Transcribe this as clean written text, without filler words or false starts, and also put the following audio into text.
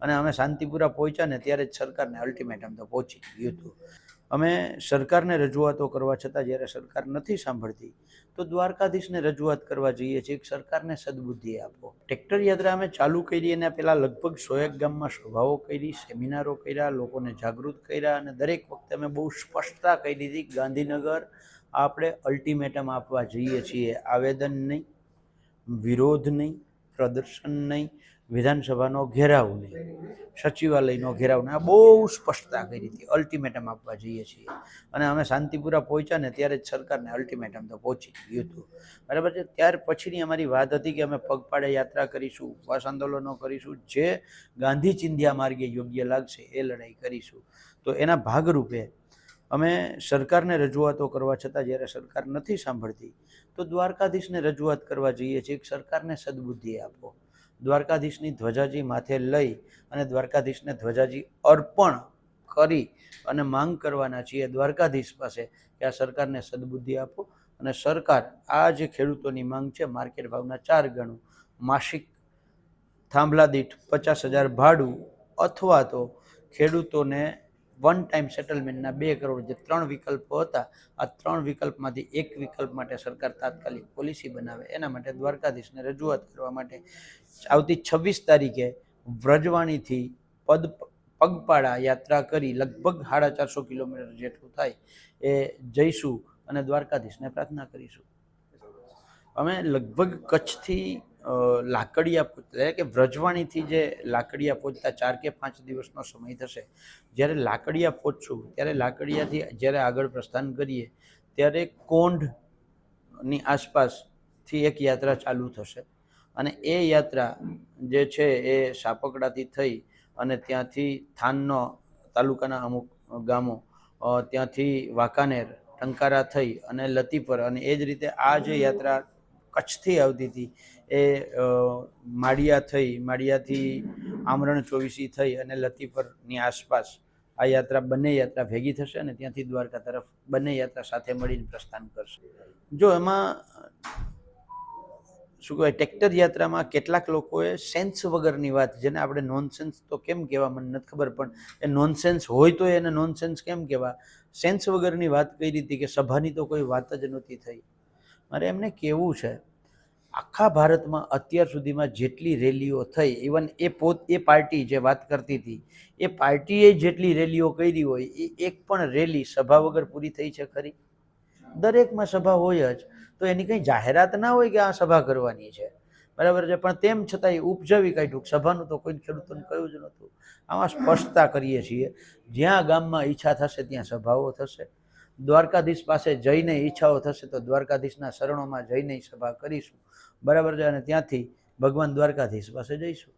અને અમે શાંતિપુરા પહોંચ્યા ને ત્યારે જ સરકારને અલ્ટિમેટમ તો પહોંચી ગયું હતું. અમે સરકારને રજૂઆતો કરવા છતાં જ્યારે સરકાર નથી સાંભળતી તો દ્વારકાધીશને રજૂઆત કરવા જઈએ છીએ કે સરકારને સદબુદ્ધિ આપો. ટ્રેક્ટર યાત્રા અમે ચાલુ કરી એના પહેલાં લગભગ 101 ગામમાં સભાઓ કરી, સેમિનારો કર્યા, લોકોને જાગૃત કર્યા અને દરેક વખતે અમે બહુ સ્પષ્ટતા કહી દીધી કે ગાંધીનગર આપણે અલ્ટિમેટમ આપવા જઈએ છીએ. આવેદન નહીં, વિરોધ નહીં, પ્રદર્શન નહીં, વિધાનસભાનો ઘેરાવ નહીં, સચિવાલયનો ઘેરાવ નહીં. આ બહુ સ્પષ્ટતા કરી હતી. અલ્ટિમેટમ આપવા જઈએ છીએ અને અમે શાંતિપુરા પહોંચ્યા ને ત્યારે જ સરકારને અલ્ટિમેટમ તો પહોંચી ગયું હતું. બરાબર છે. ત્યાર પછીની અમારી વાત હતી કે અમે પગપાળે યાત્રા કરીશું, ઉપવાસ આંદોલનો કરીશું, જે ગાંધી ચિંધ્યા માર્ગે યોગ્ય લાગશે એ લડાઈ કરીશું. તો એના ભાગરૂપે અમે સરકારને રજૂઆતો કરવા છતાં જ્યારે સરકાર નથી સાંભળતી તો દ્વારકાધીશને રજૂઆત કરવા જઈએ છીએ કે સરકારને સદબુદ્ધિ આપો. દ્વારકાધીશની ધ્વજાજી માથે લઈ અને દ્વારકાધીશને ધ્વજાજી અર્પણ કરી અને માંગ કરવાના છીએ દ્વારકાધીશ પાસે કે આ સરકારને સદબુદ્ધિ આપો અને સરકાર આ જે ખેડૂતોની માંગ છે માર્કેટ ભાવના 4 ગણું, માસિક થાંભલા દીઠ 50,000 ભાડું અથવા તો ખેડૂતોને વન ટાઈમ સેટલમેન્ટના 2 કરોડ, જે 3 વિકલ્પો હતા, આ 3 વિકલ્પમાંથી એક વિકલ્પ માટે સરકાર તાત્કાલિક પોલિસી બનાવે. એના માટે દ્વારકાધીશને રજૂઆત કરવા માટે આવતી 26 તારીખે વ્રજવાણીથી પગપાળા યાત્રા કરી લગભગ 450 કિલોમીટર જેટલું થાય એ જઈશું અને દ્વારકાધીશને પ્રાર્થના કરીશું. અમે લગભગ કચ્છથી લાકડિયા એટલે કે વ્રજવાણીથી જે લાકડિયા પહોંચતા 4 કે 5 દિવસનો સમય થશે. જ્યારે લાકડિયા પહોંચશું ત્યારે લાકડિયાથી જ્યારે આગળ પ્રસ્થાન કરીએ ત્યારે કોંઢની આસપાસથી એક યાત્રા ચાલુ થશે અને એ યાત્રા જે છે એ સાપકડાથી થઈ અને ત્યાંથી થાનનો તાલુકાના અમુક ગામો, ત્યાંથી વાંકાનેર, ટંકારા થઈ અને લતીપર, અને એ જ રીતે આ જે યાત્રા કચ્છથી આવતી હતી એ માળિયા થઈ, માળિયાથી આમરણ ચોવીસી થઈ અને લતીપરની આસપાસ આ યાત્રા, બંને યાત્રા ભેગી થશે અને ત્યાંથી દ્વારકા તરફ બંને યાત્રા સાથે મળીને પ્રસ્થાન કરશે. જો એમાં શું કહેવાય, ટ્રેક્ટર યાત્રામાં કેટલાક લોકોએ સેન્સ વગરની વાત, જેને આપણે નોનસેન્સ તો કેમ કહેવા મને નથી ખબર, પણ એ નોનસેન્સ હોય તો એને નોનસેન્સ કેમ કહેવા, સેન્સ વગરની વાત કરી હતી કે સભાની તો કોઈ વાત જ નહોતી થઈ. મારે એમને કહેવું છે, આખા ભારતમાં અત્યાર સુધીમાં જેટલી રેલીઓ થઈ, ઇવન એ પાર્ટી જે વાત કરતી હતી એ પાર્ટીએ જેટલી રેલીઓ કરી હોય એ એક પણ રેલી સભા વગર પૂરી થઈ છે ખરી? દરેકમાં સભા હોય જ, તો એની કંઈ જાહેરાત ના હોય કે આ સભા કરવાની છે, બરાબર છે, પણ તેમ છતાં એ ઉપજાવી કાઢ્યું. સભાનું તો કોઈ ખેડૂતોને કહ્યું જ નહોતું. આમાં સ્પષ્ટતા કરીએ છીએ, જ્યાં ગામમાં ઈચ્છા થશે ત્યાં સભાઓ થશે. દ્વારકાધીશ પાસે જઈને ઈચ્છાઓ થશે તો દ્વારકાધીશના શરણોમાં જઈને સભા કરીશું, બરાબર છે, અને ત્યાંથી ભગવાન દ્વારકાધીશ પાસે જઈશું.